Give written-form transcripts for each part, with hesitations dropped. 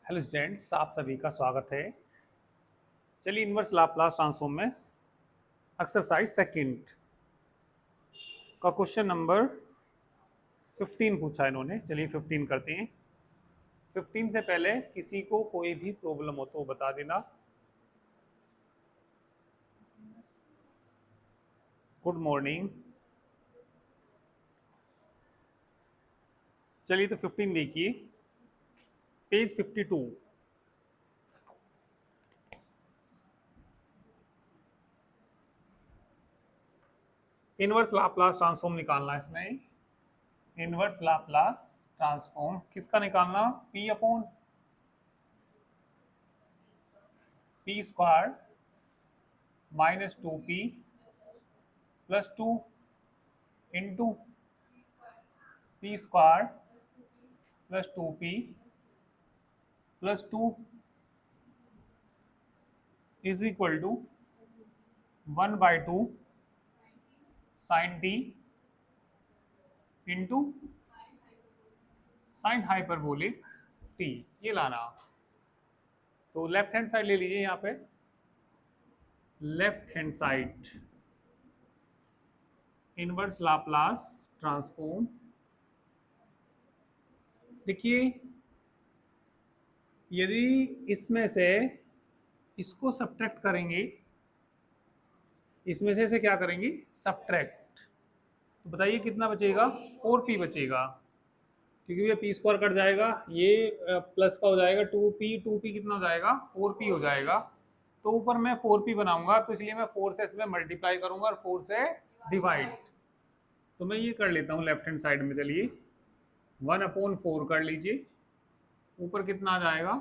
Hello students, आप सभी का स्वागत है। चलिए इनवर्स लाप्लास ट्रांसफॉर्म में एक्सरसाइज सेकंड का क्वेश्चन नंबर 15 पूछा इन्होंने। चलिए 15 करते हैं। 15 से पहले किसी को कोई भी प्रॉब्लम हो तो बता देना। Good morning. चलिए तो 15 देखिए, पेज 52। इनवर्स लाप्लास ट्रांसफॉर्म निकालना है इसमें। इनवर्स लाप्लास ट्रांसफॉर्म किसका निकालना? P upon P square minus 2p plus 2 into p square plus 2p plus 2 is equal to 1/2 sine T into sine hyperbolic t. ये लाना। तो लेफ्ट हैंड साइड ले लीजिए। यहाँ पे left hand side inverse Laplace transform. देखिए, यदि इसमें से इसको सब्ट्रैक्ट करेंगे, इसमें से इसे क्या करेंगे? सब्ट्रैक्ट। तो बताइए कितना बचेगा? 4p बचेगा, क्योंकि ये पी स्क्वायर कट जाएगा, ये प्लस का हो जाएगा 2p कितना हो जाएगा? 4p हो जाएगा। तो ऊपर मैं 4p बनाऊंगा, तो इसलिए मैं 4 से इसमें मल्टीप्लाई करूंगा और 4 से डिवाइड। तो मैं ये कर लेता हूँ लेफ्ट हैंड साइड में। चलिए 1/4 कर लीजिए। ऊपर कितना आ जाएगा?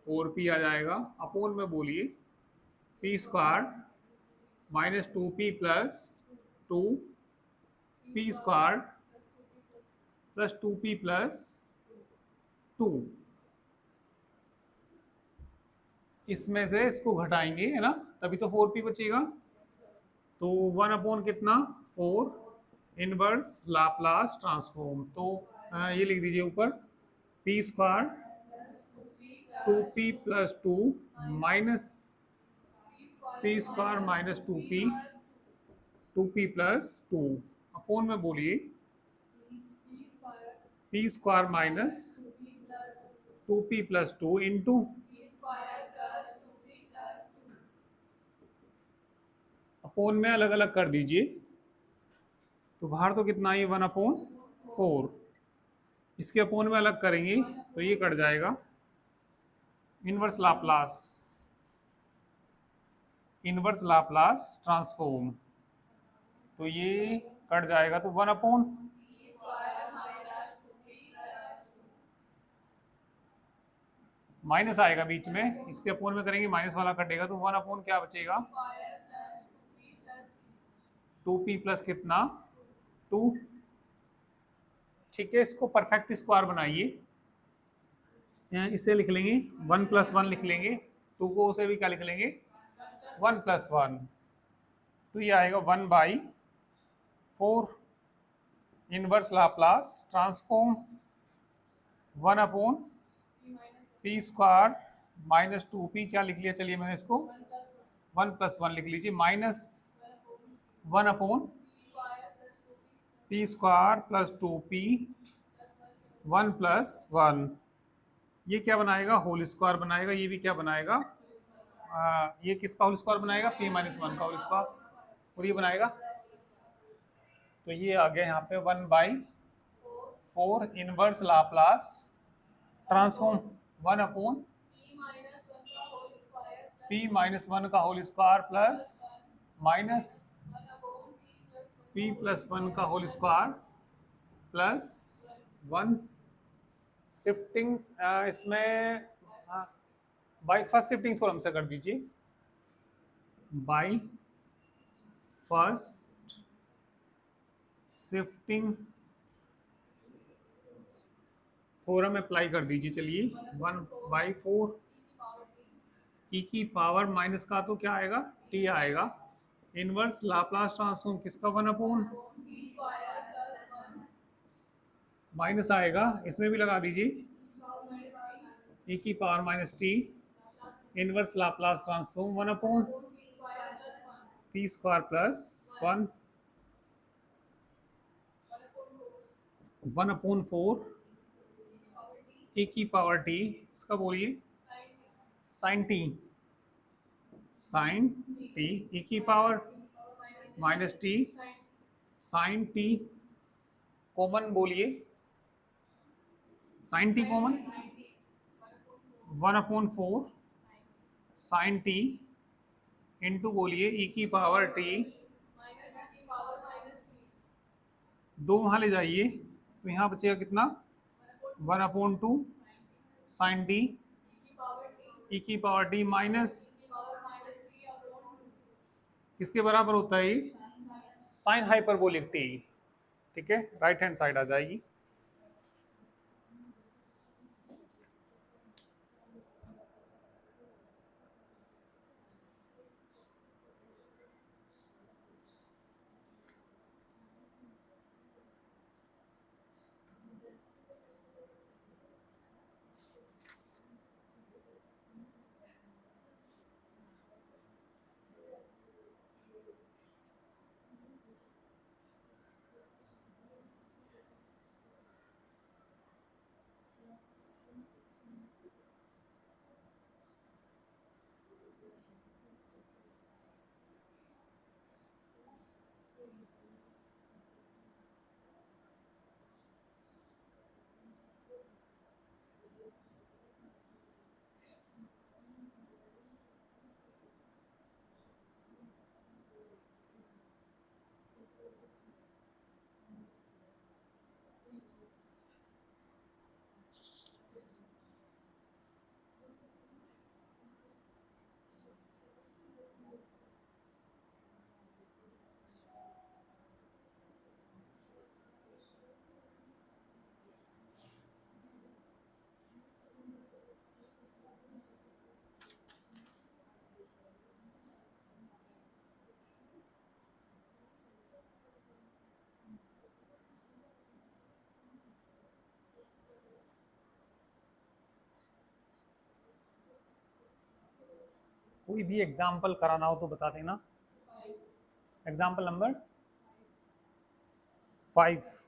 4p आ जाएगा। अपोन में बोलिए P square minus 2p plus 2p square plus 2p plus 2। इसमें से इसको घटाएंगे, है ना, तभी तो 4p बचेगा। तो 1/, कितना? 4 इनवर्स लाप्लास ट्रांसफॉर्म। तो ये लिख दीजिए ऊपर P square 2p plus 2 minus P square minus 2p plus 2 upon में बोलिए P square minus 2p plus 2 into upon में अलग अलग कर दीजिए। तो बाहर तो कितना है? 1/4। इसके अपोन में अलग करेंगे तो ये कट जाएगा। Inverse Laplace transform. तो ये कट जाएगा, तो 1/, माइनस आएगा बीच में, इसके अपोन में करेंगे माइनस वाला कटेगा, तो 1/, क्या बचेगा? 2p प्लस कितना? 2। ठीक है, इसको परफेक्ट स्क्वायर बनाइए। इसे लिख लेंगे 1+1 लिख लेंगे। 2 को उसे भी क्या लिख लेंगे? 1+1। तो ये आएगा 1/4 inverse Laplace transform 1/p square minus 2p। क्या लिख लिया? चलिए मैंने इसको 1+1 लिख लीजिए, minus 1/p square plus 2p 1+1। ये क्या बनाएगा? होल स्क्वायर बनाएगा। ये भी क्या बनाएगा? ये किसका होल स्क्वायर बनाएगा? p-1 का होल स्क्वायर। और ये बनाएगा, तो ये आ गया यहाँ पे 1/4 इनवर्स लाप्लास ट्रांसफॉर्म 1/p-1 का whole square plus minus p+1 का होल स्क्वायर प्लस 1। शिफ्टिंग इसमें बाई फर्स्ट शिफ्टिंग थोड़ा हमसे कर दीजिए। By first shifting theorem apply कर दीजिए। चलिए 1/4 ई की पावर माइनस का तो क्या आएगा? टी आएगा। इनवर्स लाप्लास ट्रांसफॉर्म किसका? 1/, माइनस आएगा, इसमें भी लगा दीजिए e की power minus T inverse Laplace transform 1 upon P square plus 1/4 A की पावर टी, इसका बोलिए sine T, sine T E की power minus T sine T, common बोलिए, sine T common 1/4 sine T into बोलिए E की power T, दो वहां ले जाइए तो यहाँ बचेगा कितना 1/2 साइन टी ई की पावर टी माइनस किसके बराबर होता है ये साइन हाइपरबोलिक टी। ठीक है, राइट हैंड साइड आ जाएगी। कोई भी एग्जाम्पल कराना हो तो बता देना। Example number 5।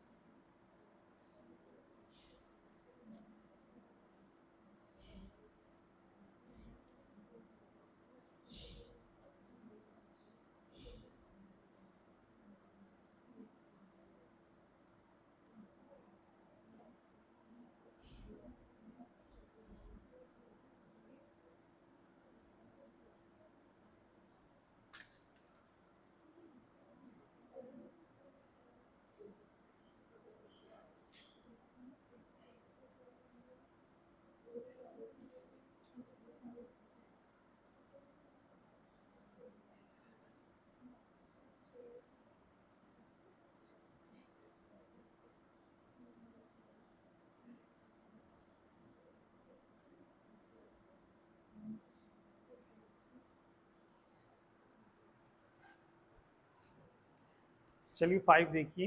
चलिए 5 देखिए।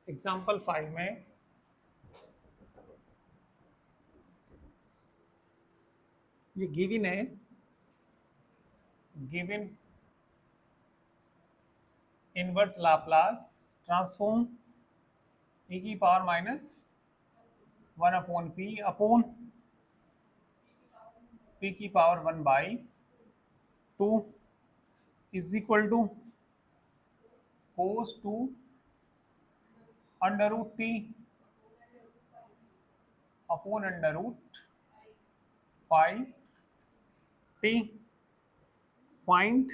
एग्जाम्पल 5 में ये गिवन है, given inverse Laplace transform e की power minus 1/p upon p की power 1/2 is equal to cos 2 under root t upon under root pi t. Find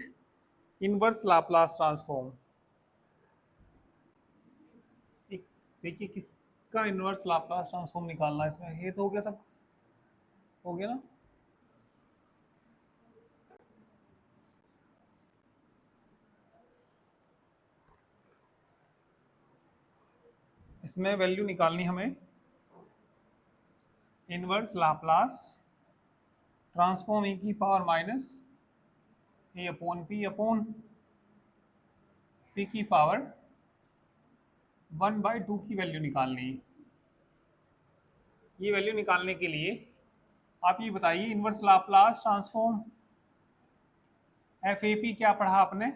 inverse Laplace transform. देखिए किसका inverse Laplace transform निकालना है इसमें। ये तो हो गया, सब हो गया ना। इसमें वैल्यू निकालनी हमें इनवर्स लाप्लास ट्रांसफॉर्म e की पावर माइनस ए अपॉन पी की पावर 1/2 की वैल्यू निकालनी है। ये वैल्यू निकालने के लिए आप ये बताइए inverse Laplace transform F A P क्या पढ़ा आपने?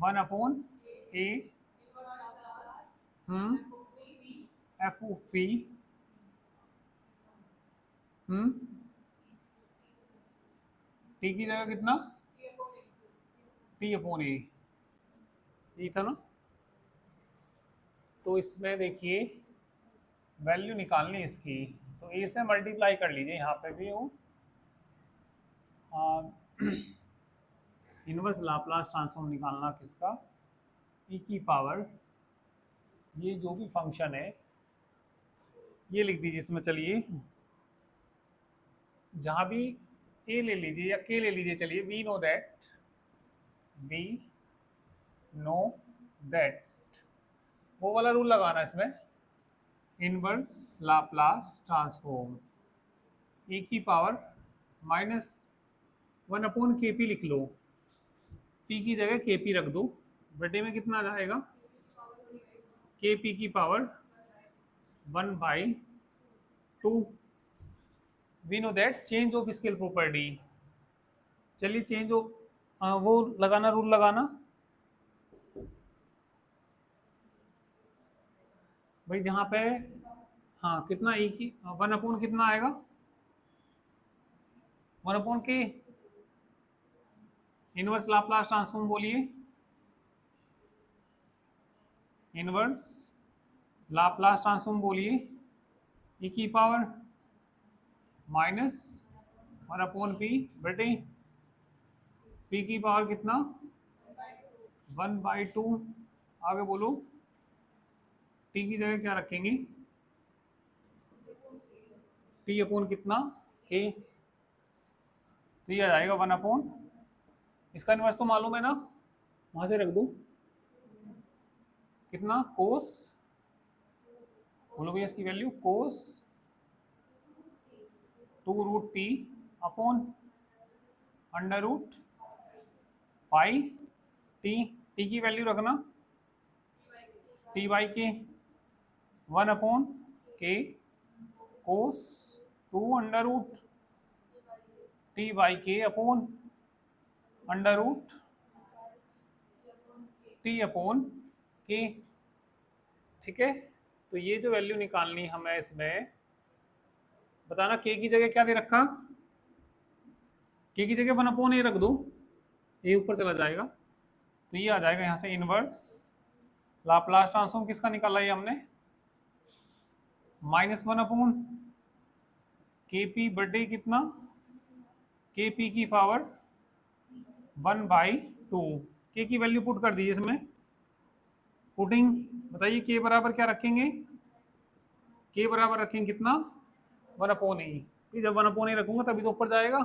1/a F O P t की जगह कितना? टी अपॉन ए, ये था ना। तो इसमें देखिए वैल्यू निकालनी इसकी, तो ए से मल्टीप्लाई कर लीजिए यहाँ पे भी वो इनवर्स लाप्लास ट्रांसफॉर्म निकालना किसका? e की पावर ये जो भी फंक्शन है ये लिख दीजिए इसमें। चलिए जहाँ भी a ले लीजिए या k ले लीजिए, चलिए वी नो दैट वो वाला रूल लगाना इसमें, इनवर्स लाप्लास ट्रांसफॉर्म e की पावर माइनस 1/kp लिख लो, p की जगह kp रख दो, बटे में कितना आ जाएगा? kp की power 1/2। We know that change of scale property. चलिए चेंज ऑफ वो लगाना, रूल लगाना भाई जहाँ पे हाँ कितना e की 1/, कितना आएगा? 1/k। इनवर्स लाप्लास ट्रांसफॉर्म बोलिए, इनवर्स लाप्लास ट्रांसफॉर्म बोलिए, e की पावर माइनस 1/p बटे p की पावर कितना? 1/2। आगे बोलो, t की जगह क्या रखेंगे? t अपॉन कितना? k। तो ये आ जाएगा 1/, इसका इनवर्स तो मालूम है ना, वहां से रख दो कितना? कोस, बोलो भैया इसकी वैल्यू कोस 2√t अपॉन √पाई t की वैल्यू रखना t/k 1/k कोस 2√t/k अपॉन √t/k। ठीक है, तो ये जो वैल्यू निकालनी हमें इसमें बताना, k की जगह क्या दे रखा? k की जगह 1/a रख दो, a ऊपर चला जाएगा, तो ये आ जाएगा यहाँ से इनवर्स लाप्लास ट्रांसफॉर्म किसका निकाला ये हमने? -1/kp बटे कितना? kp की पावर 1/2। k की वैल्यू पुट कर दीजिए इसमें, पुटिंग बताइए k बराबर क्या रखेंगे? k बराबर रखेंगे कितना? 1/a। जब 1/a रखूंगा तभी तो ऊपर जाएगा,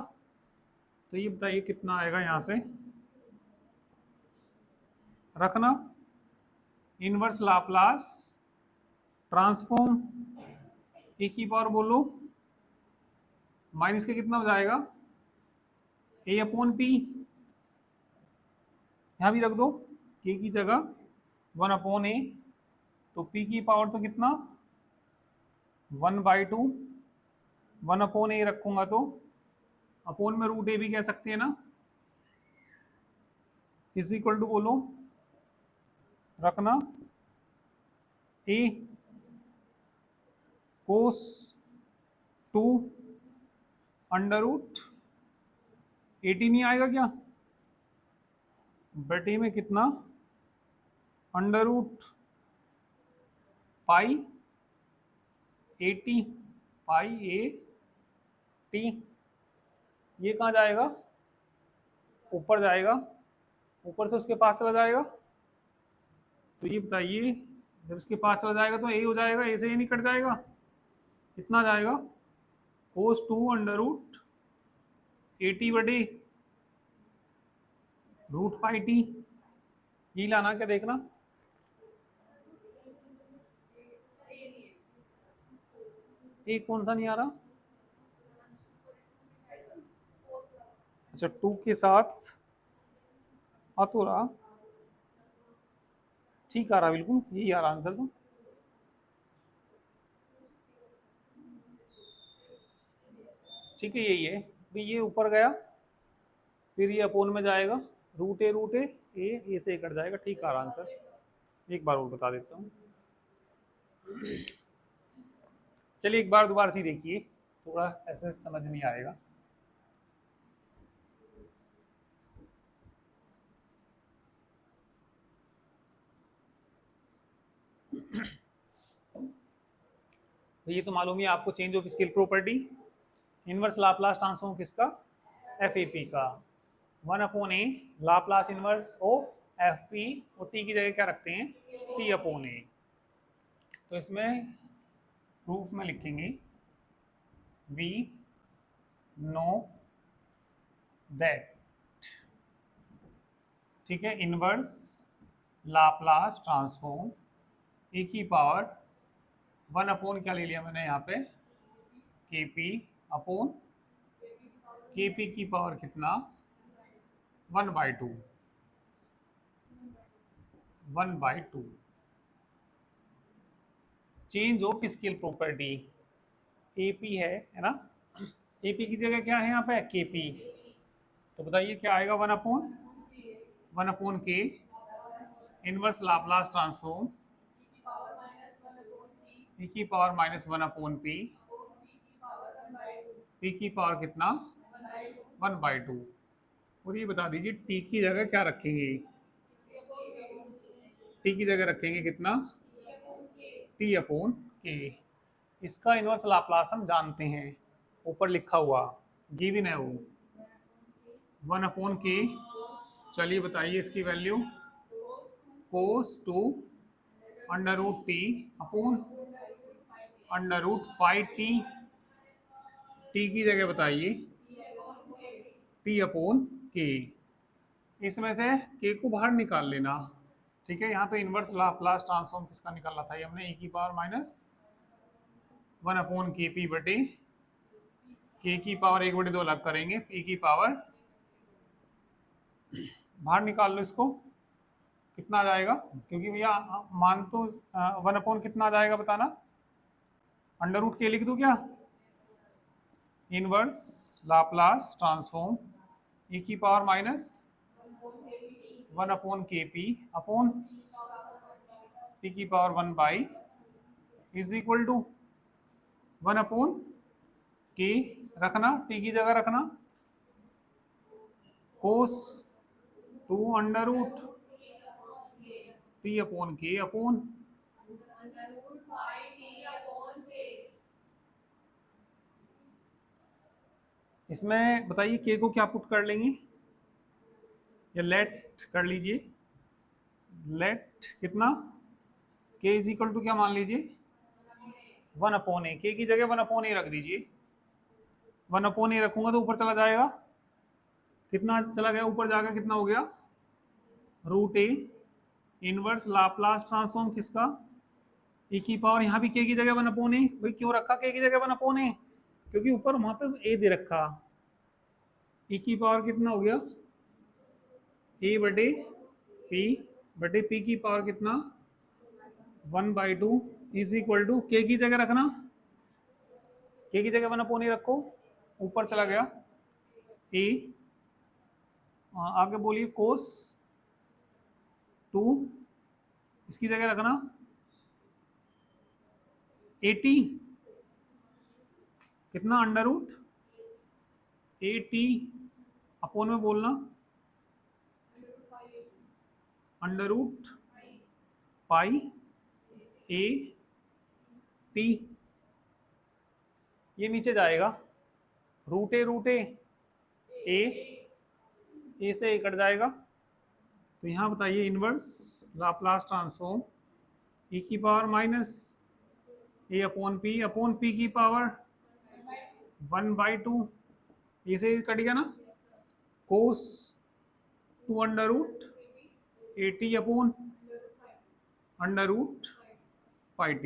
तो ये बताइए कितना आएगा यहाँ से रखना, इनवर्स लाप्लास ट्रांसफॉर्म ए की पावर बोलो माइनस के कितना हो जाएगा? a/p, यहाँ भी रख दो k की जगह 1/a, तो p की पावर तो कितना? 1/2। 1/a रखूंगा तो अपॉन में √a भी कह सकते हैं ना, इज इक्वल टू बोलो रखना a कोस 2√80 नहीं आएगा क्या? बटे में कितना? √पाई 80 पाई a t। ये कहाँ जाएगा? ऊपर जाएगा, ऊपर से उसके पास चला जाएगा, तो ये बताइए जब इसके पास चला जाएगा तो a हो जाएगा, a से ये नहीं कट जाएगा, कितना जाएगा? कोस 2√80 बटे √पाई t। ये लाना क्या देखना, एक कौन सा नहीं आ रहा? अच्छा, 2 के साथ आ तो रहा, ठीक आ रहा, बिल्कुल यही आ रहा आंसर तो। ठीक है, यही है। तो ये ऊपर गया, फिर ये अपोन में जाएगा, रूट ए से कट जाएगा, ठीक आ रहा आंसर। एक बार और बता देता हूँ, चलिए एक बार दोबारा से देखिए, थोड़ा ऐसे समझ नहीं आएगा। तो ये तो मालूम ही है आपको, change of scale property, inverse Laplace transform किसका? एफ ए पी का। 1/a Laplace inverse of f P, और टी की जगह क्या रखते हैं? t/a। तो इसमें प्रूफ में लिखेंगे वी नो दैट, ठीक है, इनवर्स लाप्लास ट्रांसफॉर्म ए की पावर 1 क्या ले लिया मैंने यहाँ पे? के पी अपॉन के पी की पावर कितना? 1/2, 1/2। Change of scale property, AP है ना? एपी की जगह क्या है यहाँ पे? केपी। तो बताइए क्या आएगा? 1/1 के इनवर्स लाप्लास ट्रांसफॉर्म e की पावर -1/p, p की पावर कितना? 1/2। और ये बता दीजिए t की जगह क्या रखेंगे? t की जगह रखेंगे कितना? t/k। इसका इनवर्स लाप्लास हम जानते हैं, ऊपर लिखा हुआ गिवन है वो 1/k। चलिए बताइए इसकी value, cos 2 √t upon √πt। t की जगह बताइए t/k। इसमें से k को बाहर निकाल लेना, ठीक है। यहाँ तो इनवर्स लाप्लास ट्रांसफॉर्म किसका निकाला था ये हमने? e की पावर -1/kp बटे k की पावर 1/2 अलग करेंगे, p की पावर बाहर निकाल लो इसको, कितना आ जाएगा? क्योंकि भैया मान तो 1/ कितना आ जाएगा बताना? √k लिख दूं क्या? इनवर्स लाप्लास ट्रांसफॉर्म e की पावर -1/kp अपॉन p की power 1/, is equal to 1/k रखना, t की जगह रखना, cos 2 √t/k अपॉन इसमें बताइए k को क्या पुट कर लेंगे, या लेट कर लीजिए, लेट कितना? k इज इक्वल टू क्या मान लीजिए? 1/a। k की जगह 1/a रख दीजिए, 1/a रखूंगा तो ऊपर चला जाएगा, कितना चला गया ऊपर जाकर? कितना हो गया? √a इनवर्स लाप्लास ट्रांसफॉर्म किसका? e की पावर, यहाँ भी k की जगह 1/a। भाई क्यों रखा k की जगह 1/a? क्योंकि ऊपर वहां पे a दे रखा, e की पावर कितना हो गया? a बटे p बटे p की पावर कितना? 1/2 इज इक्वल टू k की जगह रखना, k की जगह 1/a रखो, ऊपर चला गया a। आगे बोलिए कोस 2, इसकी जगह रखना 80, कितना? √80 अपोन में बोलना √π/a/t। ये नीचे जाएगा, a से कट जाएगा। तो यहाँ बताइए इनवर्स लाप्लास ट्रांसफॉर्म e की पावर -a/p अपॉन p की पावर 1/2, इसे कट गया ना, कोस 2 √80 अपॉन √πt।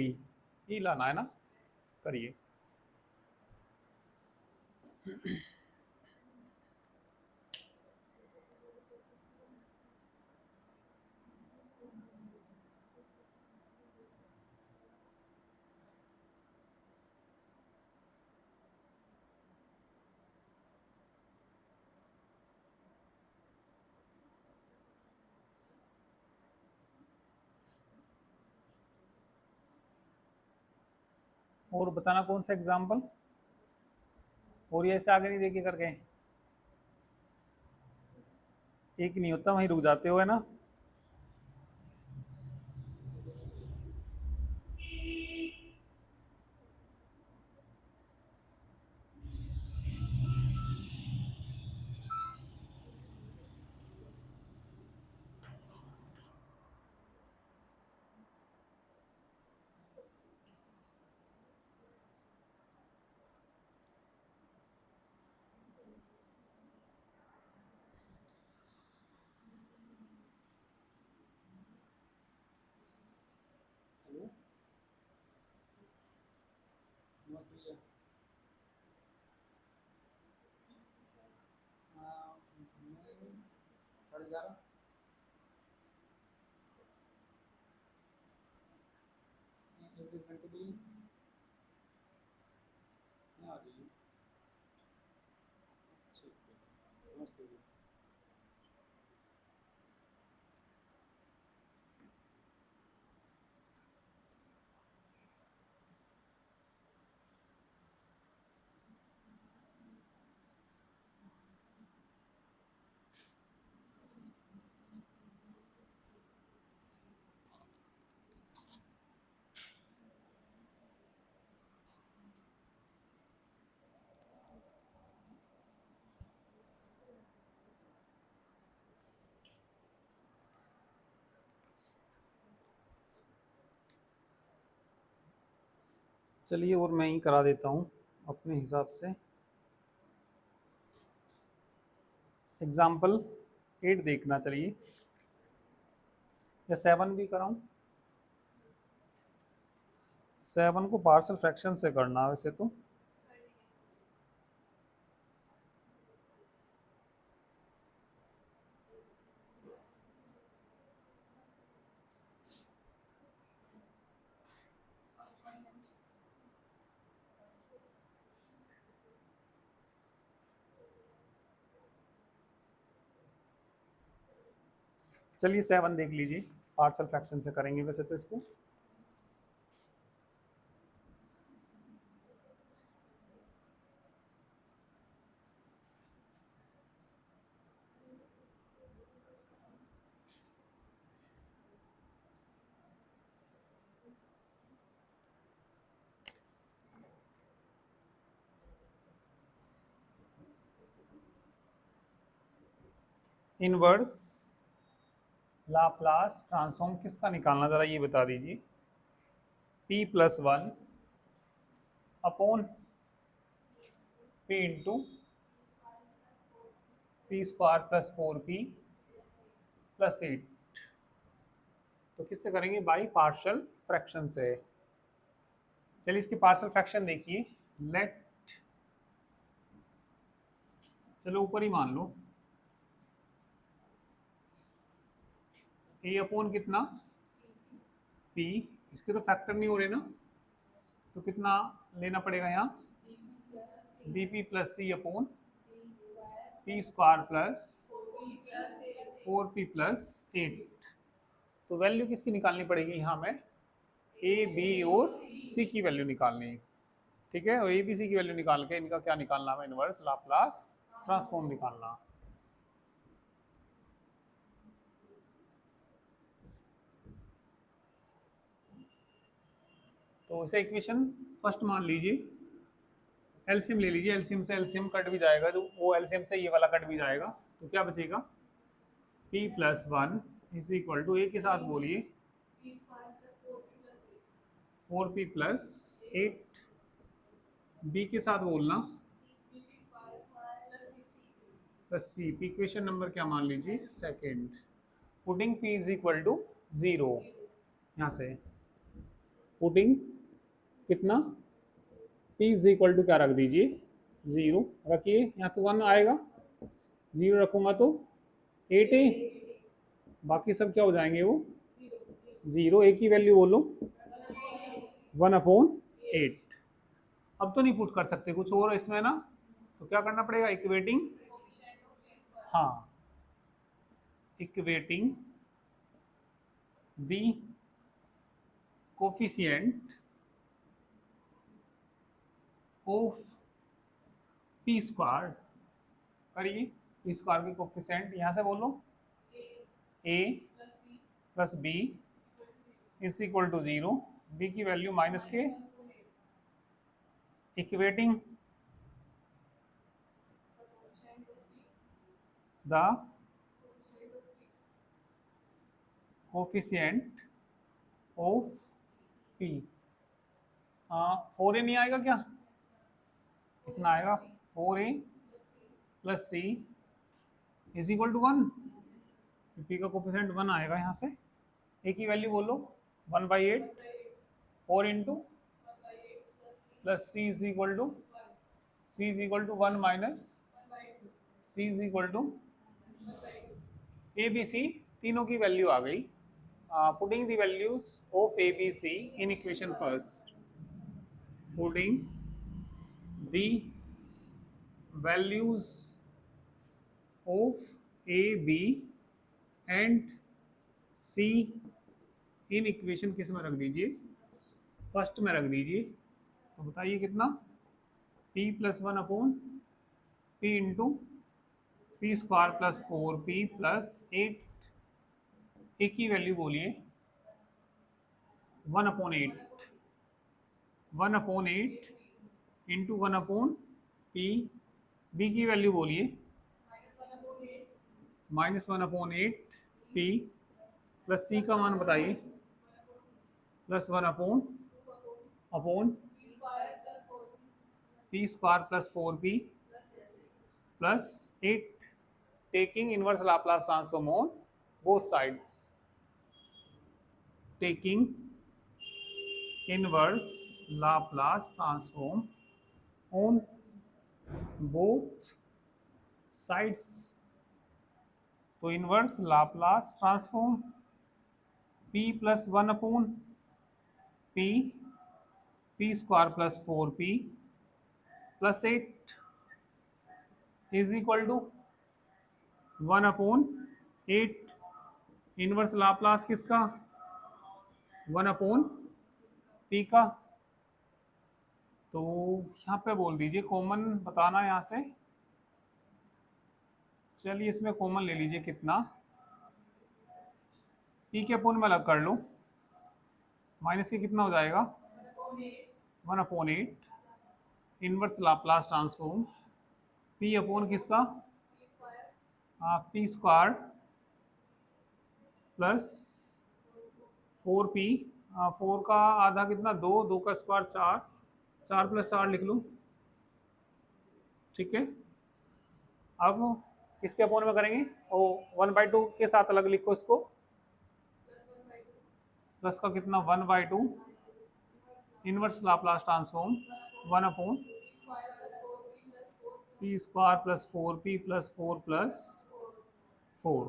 ये लाना है ना, करिए। और बताना कौन सा एग्जाम्पल, और ये ऐसे आगे नहीं देखे करके, एक नहीं होता, वहीं रुक जाते हो है ना। साढ़े 11 घंटे के लिए आ जाइए। ठीक है, नमस्ते जी। चलिए, और मैं ही करा देता हूँ अपने हिसाब से। एग्जाम्पल 8 देखना, चलिए, या 7 भी कराऊँ। 7 को पार्शियल फ्रैक्शन से करना है वैसे तो। चलिए 7 देख लीजिए, पार्शियल फ्रैक्शन से करेंगे वैसे तो इसको। इनवर्स लाप्लास ट्रांसफॉर्म किसका निकालना, जरा ये बता दीजिए। p+1 upon p into p² + 4p + 8। तो किससे करेंगे, बाई पार्शियल फ्रैक्शन से। चलिए इसकी पार्शियल फ्रैक्शन देखिए। लेट, चलो ऊपर ही मान लो, a अपॉन कितना p, इसके तो फैक्टर नहीं हो रहे ना, तो कितना लेना पड़ेगा यहाँ, bp+c अपॉन p² + 4p + 8। तो वैल्यू किसकी निकालनी पड़ेगी यहाँ में, ए बी और सी की वैल्यू निकालनी है। ठीक है, और ए बी सी की वैल्यू निकाल के इनका क्या निकालना है, इनवर्स लाप्लास ट्रांसफॉर्म निकालना। तो इसे इक्वेशन फर्स्ट मान लीजिए, एलसीएम ले लीजिए, एलसीएम से एलसीएम कट भी जाएगा, तो वो एलसीएम से ये वाला कट भी जाएगा, तो क्या बचेगा, p+1 = a के साथ बोलिए 4p + 8, b के साथ बोलना प्लस सी, इक्वेशन नंबर क्या मान लीजिए, सेकेंड। पुटिंग p = 0, यहाँ से पुटिंग कितना, p क्या रख दीजिए 0 रखिए, यहाँ तो 1 आएगा, 0 रखूंगा तो 8 है, बाकी सब क्या हो जाएंगे वो 0, एक ही वैल्यू बोलो 1/8। अब तो नहीं पुट कर सकते कुछ और इसमें ना, तो क्या करना पड़ेगा, इक्वेटिंग, हाँ, equating the coefficient of p square, करिए पी स्क्वायर के कोफिशिएंट यहाँ से बोलो a plus b is equal to 0, b की वैल्यू माइनस के, equating the coefficient of p, 4a नहीं आएगा क्या, कितना आएगा 4a plus c is equal to 1, p का कोफिशिएंट 1 आएगा यहाँ से, ए की वैल्यू बोलो 1/8, 4 into plus c is equal to 1 minus c is equal to a b c, तीनों की वैल्यू आ गई, putting the values of a b c in equation first, putting the values of a b and c in equation किस में रख दीजिए, first में रख दीजिए, तो बताइए कितना, p plus 1/, p into p square plus 4p plus 8, ए की वैल्यू बोलिए 1/8, 1/8 इंटू 1/p, b की वैल्यू बोलिए -1/8p प्लस c का मान बताइए plus one upon P square plus 4p plus 8, taking inverse Laplace transform on both sides, taking inverse Laplace transform on both sides, तो inverse Laplace transform p plus 1/p, p square plus 4p plus 8 is equal to 1/8, inverse Laplace किसका 1/p का, तो यहाँ पे बोल दीजिए common बताना यहाँ से, चलिए इसमें कॉमन ले लीजिए कितना, p के अपोन में अलग कर लो, माइनस के कितना हो जाएगा 1/8, inverse Laplace transform p upon किसका, पी स्क्वायर प्लस 4p, 4 का आधा कितना 2, 2 का स्क्वायर 4, 4 प्लस 4 लिख लो, ठीक है। अब किसके अपोन में करेंगे, ओ 1/2 के साथ अलग लिखो इसको, प्लस का कितना 1/2, inverse Laplace transform 1/, P square plus 4p plus 4 plus 4,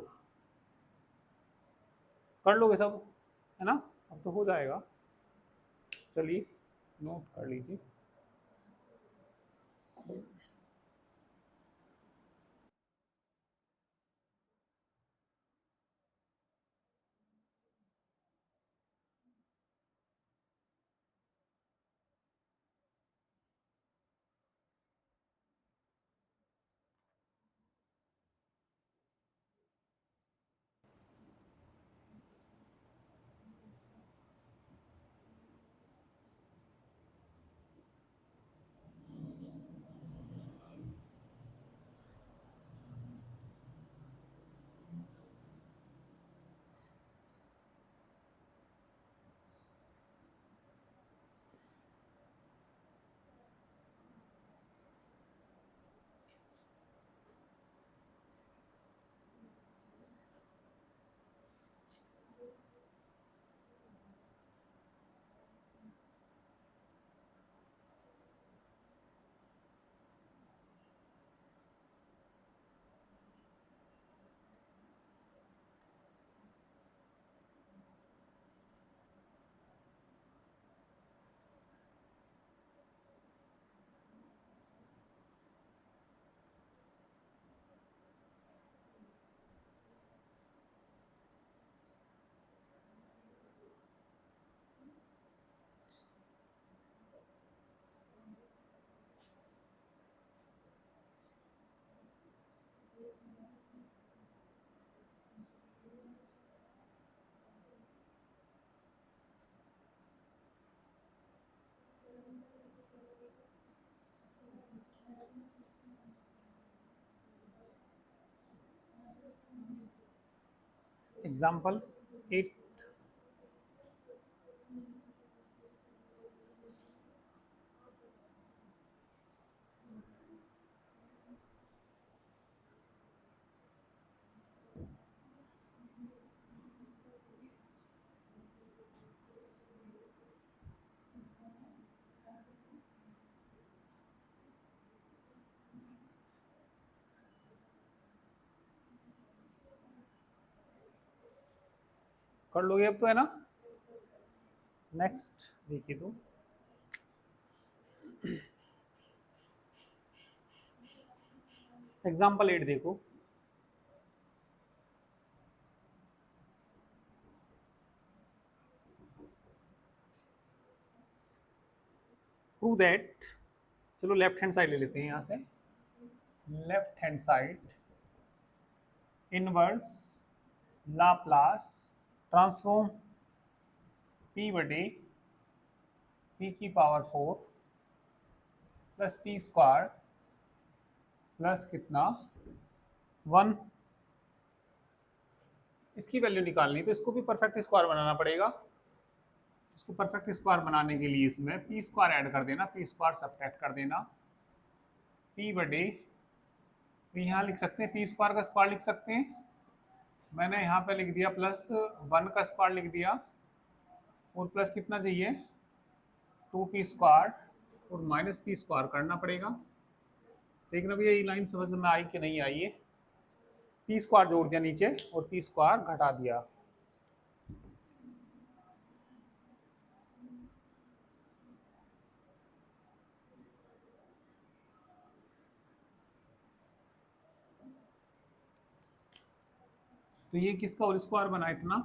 कर लोगे सब, है ना, अब तो हो जाएगा, चलिए नोट कर लीजिए। एग्जाम्पल 8। कर लोगे अब तो, है ना? नेक्स्ट देखिए तो, एग्जाम्पल 8 देखो। प्रूव दैट, चलो लेफ्ट हैंड साइड ले लेते हैं यहाँ से। Left hand side inverse Laplace transform p बटे p की power 4 plus p square plus कितना 1। इसकी वैल्यू निकालनी तो इसको भी परफेक्ट स्क्वायर बनाना पड़ेगा। इसको परफेक्ट स्क्वायर बनाने के लिए इसमें p स्क्वायर ऐड कर देना, p स्क्वायर सब्ट्रैक्ट कर देना। p बटे यहाँ लिख सकते हैं, p स्क्वायर का स्क्वायर लिख सकते हैं। मैंने यहाँ पे लिख दिया प्लस 1 का स्क्वायर लिख दिया, और प्लस कितना चाहिए 2p स्क्वायर, और माइनस p स्क्वायर करना पड़ेगा। देखना भैया ये लाइन समझ में आई कि नहीं आई है। p स्क्वायर जोड़ दिया नीचे और p स्क्वायर घटा दिया। तो ये किसका होल स्क्वायर बना इतना,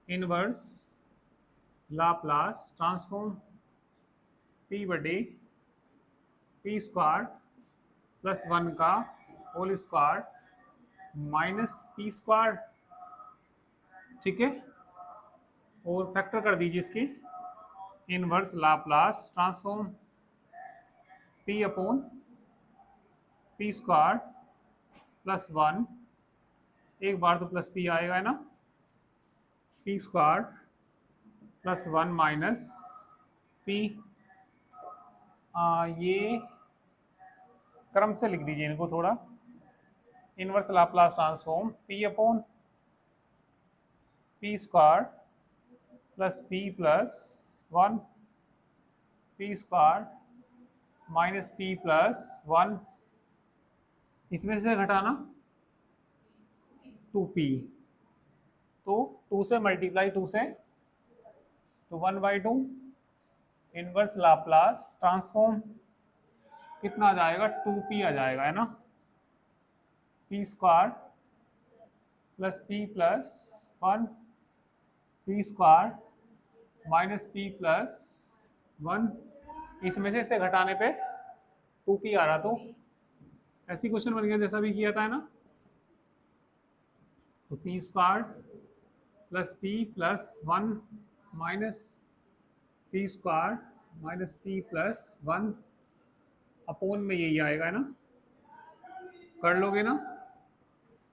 इनवर्स लाप्लास ट्रांसफॉर्म p बटे p स्क्वायर प्लस 1 का whole square minus p square, ठीक है। और फैक्टर कर दीजिए इसकी, inverse Laplace transform p upon p square plus 1, एक बार तो प्लस p आएगा है ना, p square plus 1 minus p। ये क्रम से लिख दीजिए इनको थोड़ा, inverse Laplace transform p upon p square plus p plus 1, p square minus p plus 1, इसमें से घटाना 2p, तो 2 से मल्टीप्लाई 2 से, तो 1/2 इनवर्स लाप्लास ट्रांसफॉर्म कितना आ जाएगा 2p आ जाएगा, है ना। p square plus p plus 1, p square minus p plus 1, इसमें से इसे घटाने पे 2p आ रहा, तो ऐसी क्वेश्चन बन गया जैसा भी किया था, है ना। तो p square plus p plus 1 minus p square minus p plus 1 upon में यही आएगा, है ना। कर लोगे ना,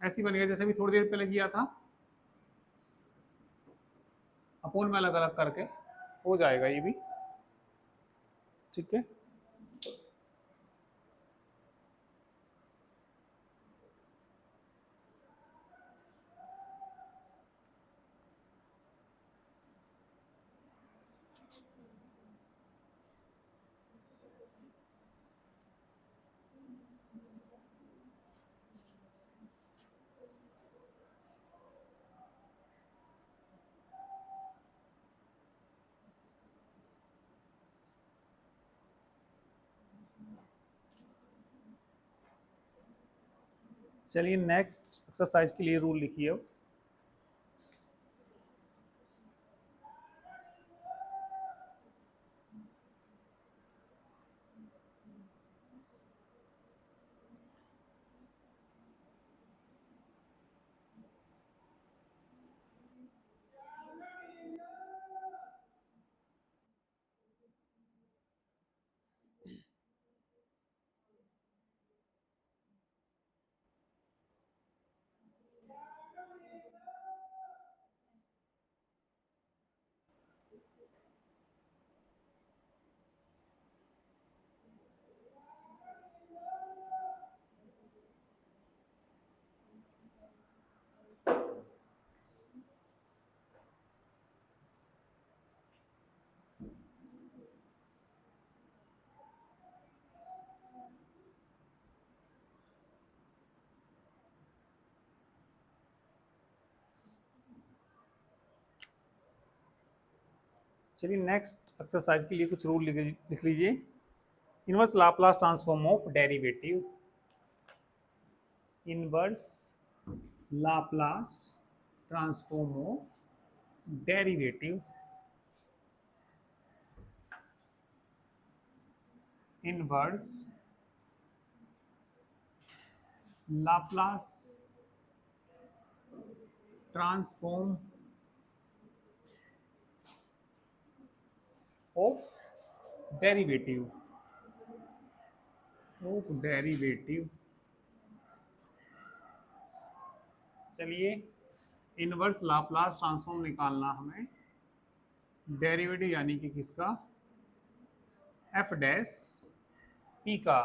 ऐसी बन गया जैसे भी थोड़ी देर पहले किया था, अपोन में अलग अलग करके हो जाएगा ये भी, ठीक है। चलिए नेक्स्ट एक्सरसाइज के लिए रूल लिखिए अब। चलिए नेक्स्ट एक्सरसाइज के लिए कुछ रूल लिख लीजिए। Inverse Laplace transform of derivative, inverse Laplace transform of derivative, inverse Laplace transform of derivative, चलिए इनवर्स लाप्लास ट्रांसफॉर्म निकालना हमें डेरिवेटिव यानी कि किसका, एफ डैश पी का,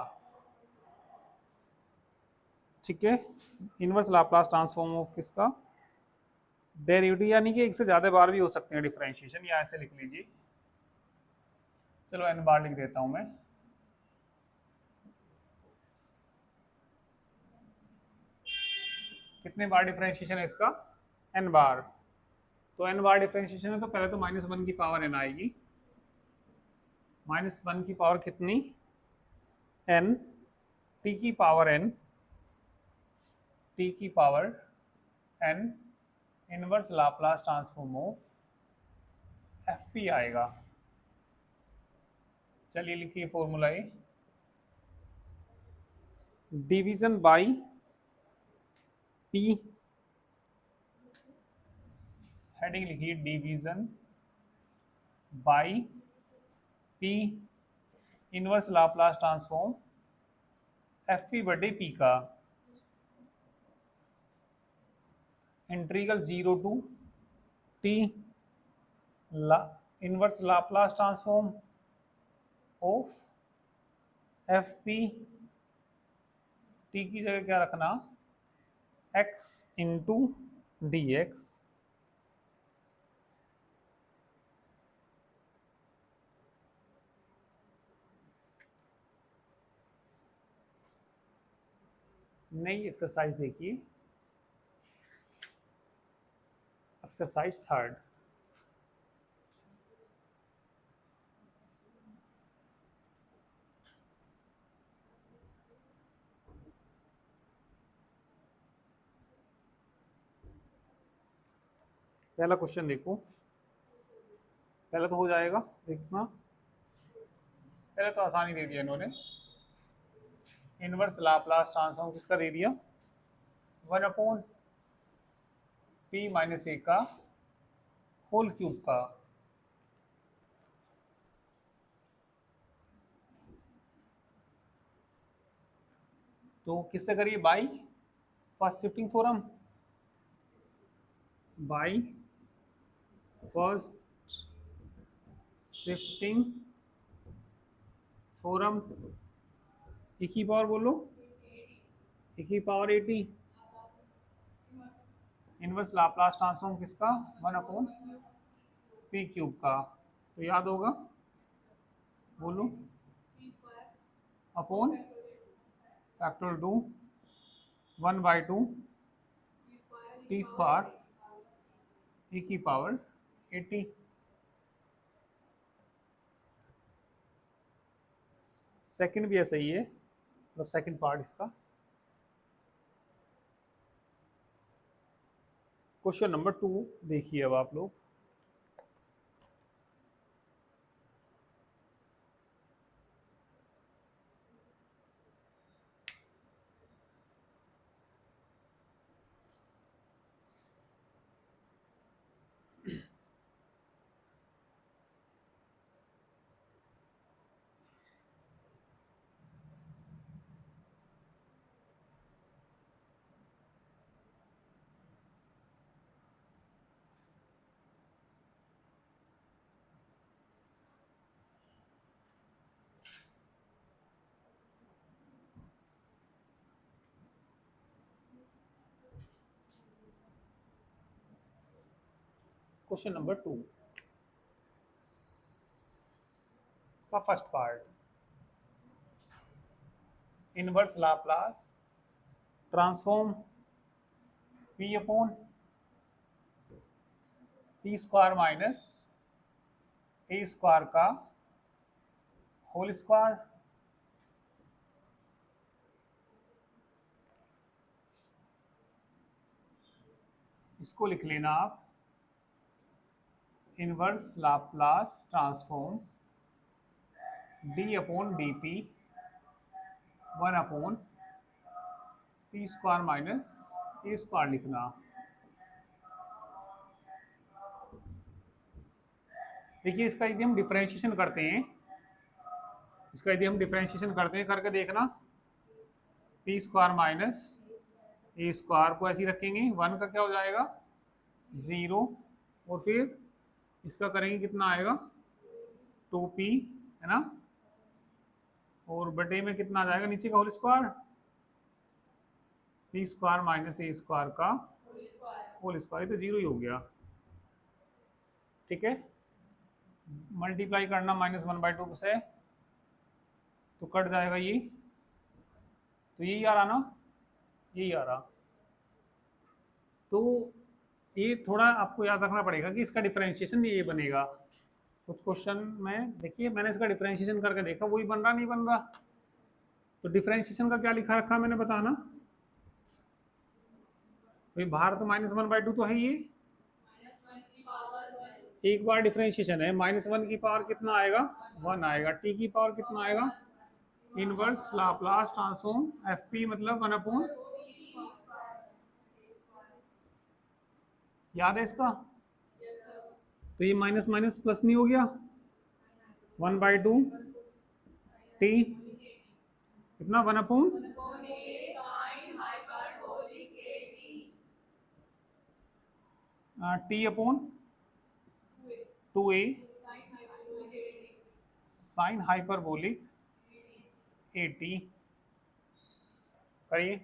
ठीक है। इनवर्स लाप्लास ट्रांसफॉर्म ऑफ किसका, डेरिवेटिव, यानी कि एक से ज्यादा बार भी हो सकते हैं डिफरेंशिएशन, या ऐसे लिख लीजिए। चलो एन बार लिख देता हूं मैं। कितने बार डिफरेंशिएशन है इसका, एन बार। तो एन बार डिफरेंशिएशन है तो पहले तो -1 की पावर एन आएगी, -1 की पावर कितनी, एन, टी की पावर एन, टी की power n, inverse Laplace transform of f p आएगा। चलिए लिखिए फॉर्मूला ये, डिवीजन बाई पी, हेडिंग लिखिए division by p, inverse Laplace transform f p बटे पी का, integral 0 to t inverse Laplace transform of f p, t की जगह क्या रखना, x इंटू डी एक्स, नई एक्सरसाइज देखिए, एक्सरसाइज 3। पहला क्वेश्चन देखो, पहले तो हो जाएगा देखना, पहले तो आसानी दे दिया इन्होंने, इनवर्स लाप्लास ट्रांसफॉर्म किसका दे दिया, 1 पी माइनस ए का होल क्यूब का, तो किससे करिए, by first shifting theorem, by first shifting theorem, एक ही पावर बोलो, एक ही पावर 80, इनवर्स लाप्लास ट्रांसफॉर्म किसका, 1 पी क्यूब का, तो याद होगा, बोलो, upon factor 2 1/2 T square e की पावर 80। सेकंड भी ऐसा ही है, मतलब सेकंड पार्ट इसका। क्वेश्चन नंबर 2 देखिए अब आप लोग, क्वेश्चन नंबर 2 का first part, inverse Laplace transform P upon T square minus A square का होल स्क्वायर, इसको लिख लेना आप inverse Laplace transform D upon D P 1 upon P square minus A square लिखना। देखिए इसका यदि हम डिफरेंशिएशन करते हैं, इसका यदि हम डिफरेंशिएशन करते हैं करके देखना, P square minus A square को ऐसे ही रखेंगे, 1 का क्या हो जाएगा 0, और फिर इसका करेंगे कितना आएगा 2p, है ना, और बटे में कितना आ जाएगा नीचे का whole square, P square minus A square का होल स्क्वायर, तो 0 ही हो गया। ठीक है, मल्टीप्लाई करना -1/2 से, तो कट जाएगा ये, तो यही आ रहा ना, यही आ रहा। तो ये थोड़ा आपको याद रखना पड़ेगा कि इसका डिफरेंशिएशन ये बनेगा। कुछ क्वेश्चन में देखिए मैंने इसका डिफरेंशिएशन करके देखा, वही बन रहा नहीं बन रहा, तो डिफरेंशिएशन का क्या लिखा रखा मैंने बताना भाई, बाहर तो -1/2 तो है, ये एक बार डिफरेंशिएशन है, -1 की पावर कितना आएगा 1 आएगा, टी की पावर कितना आएगा inverse Laplace transform f P मतलब 1 अपॉन, याद है इसका, तो ये माइनस माइनस प्लस नहीं हो गया, 1/2 टी कितना 1 upon T upon 2a sine hyperbolic 80, करिए।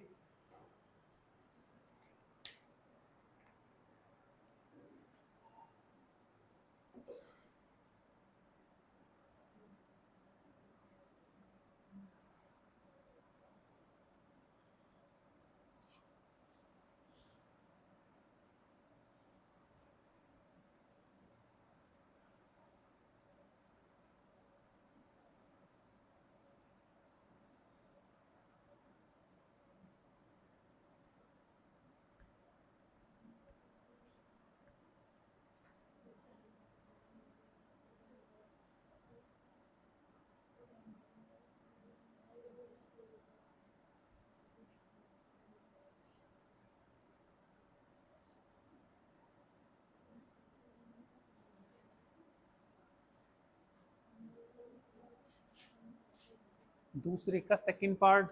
दूसरे का second part,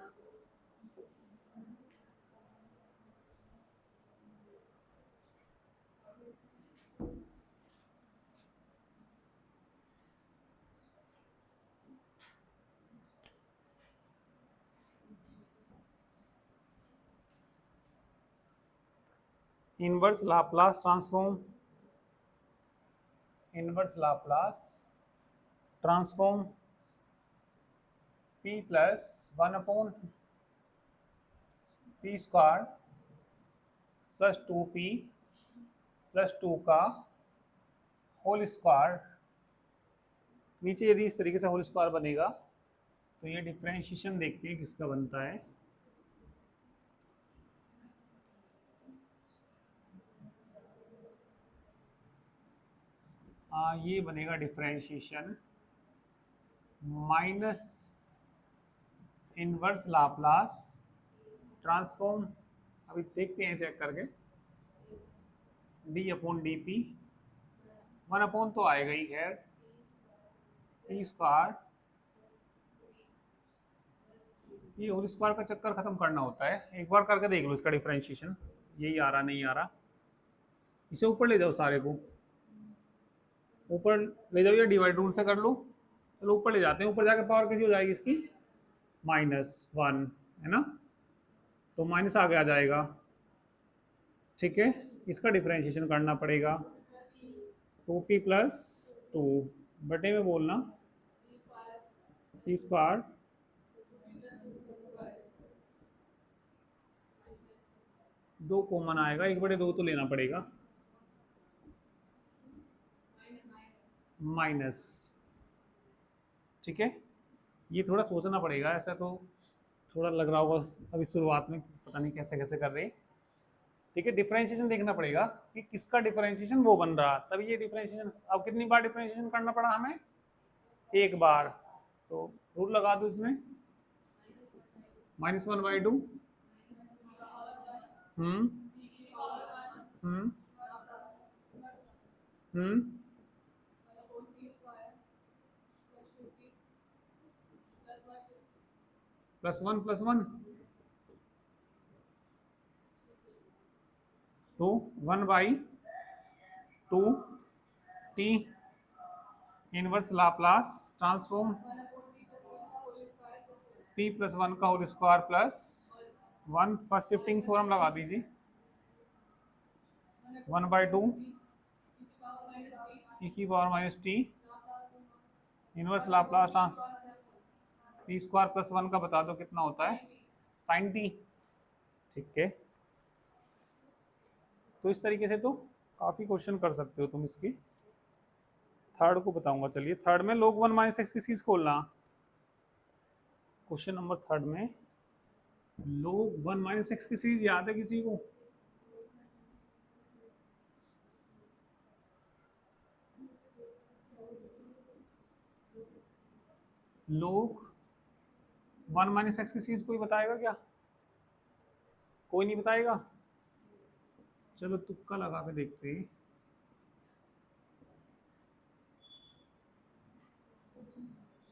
inverse Laplace transform, inverse Laplace transform p plus 1 upon P square plus 2p plus 2 का होल स्क्वायर, नीचे यदि इस तरीके से होल स्क्वायर बनेगा तो ये डिफरेंशिएशन देखते हैं किसका बनता है। ये बनेगा differentiation minus inverse Laplace transform, अभी देखते हैं चेक करके, D upon D P 1 upon तो आएगा ही, खैर पी स्क्वायर, ये होल स्क्वायर का चक्कर खत्म करना होता है, एक बार करके देख लो इसका डिफरेंशिएशन, यही आ रहा नहीं आ रहा, इसे ऊपर ले जाओ, सारे को ऊपर ले जाओ या डिवाइड रूल से कर लो, चलो ऊपर ले जाते हैं, ऊपर जाकर पावर कैसी हो जाएगी इसकी -1, है ना, तो माइनस आगे आ जाएगा। ठीक है, इसका डिफरेंशिएशन करना पड़ेगा, 2p प्लस 2 बटे में बोलना पी स्क्वायर दो कॉमन आएगा, 1/2 तो लेना पड़ेगा, माइनस, ठीक है। ये थोड़ा सोचना पड़ेगा, ऐसा तो थोड़ा लग रहा होगा अभी शुरुआत में पता नहीं कैसे कैसे कर रहे हैं, ठीक है। डिफरेंशिएशन देखना पड़ेगा कि किसका डिफरेंशिएशन वो बन रहा, तब ये डिफरेंशिएशन। अब कितनी बार डिफरेंशिएशन करना पड़ा हमें, एक बार, तो रूल लगा दो इसमें, -1/2। हम्म हम्म हम्म +1 तो 1/2 t inverse Laplace transform p + 1 का whole square plus 1, first shifting theorem लगा दीजिए, 1/2 e⁻t inverse Laplace transform p² + 1 का बता दो कितना होता है, sin t, ठीक है। तो इस तरीके से तो काफ़ी क्वेश्चन कर सकते हो तुम इसके। थर्ड को बताऊंगा, चलिए थर्ड में log 1 - x की सीरीज खोलना। क्वेश्चन नंबर थर्ड में log 1 - x की सीरीज याद है किसी को? log 1 - x की सीरीज कोई बताएगा क्या? कोई नहीं बताएगा? चलो तुक्का लगा के देखते हैं।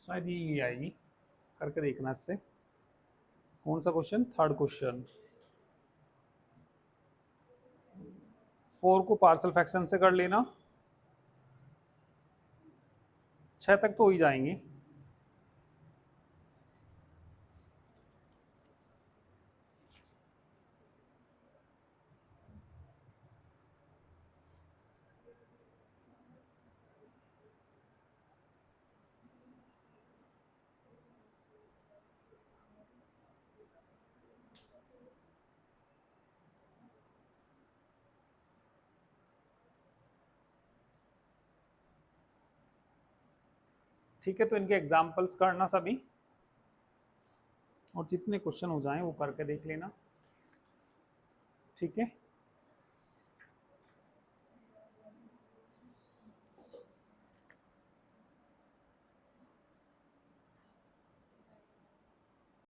शायद ये आएगी, करके देखना इससे। कौन सा क्वेश्चन? Third question. 4 को पार्सल फ्रैक्शन से कर लेना, 6 तक तो हो ही जाएंगे। ठीक है, तो इनके एग्जाम्पल्स करना सभी, और जितने क्वेश्चन हो जाएं वो करके देख लेना, ठीक है।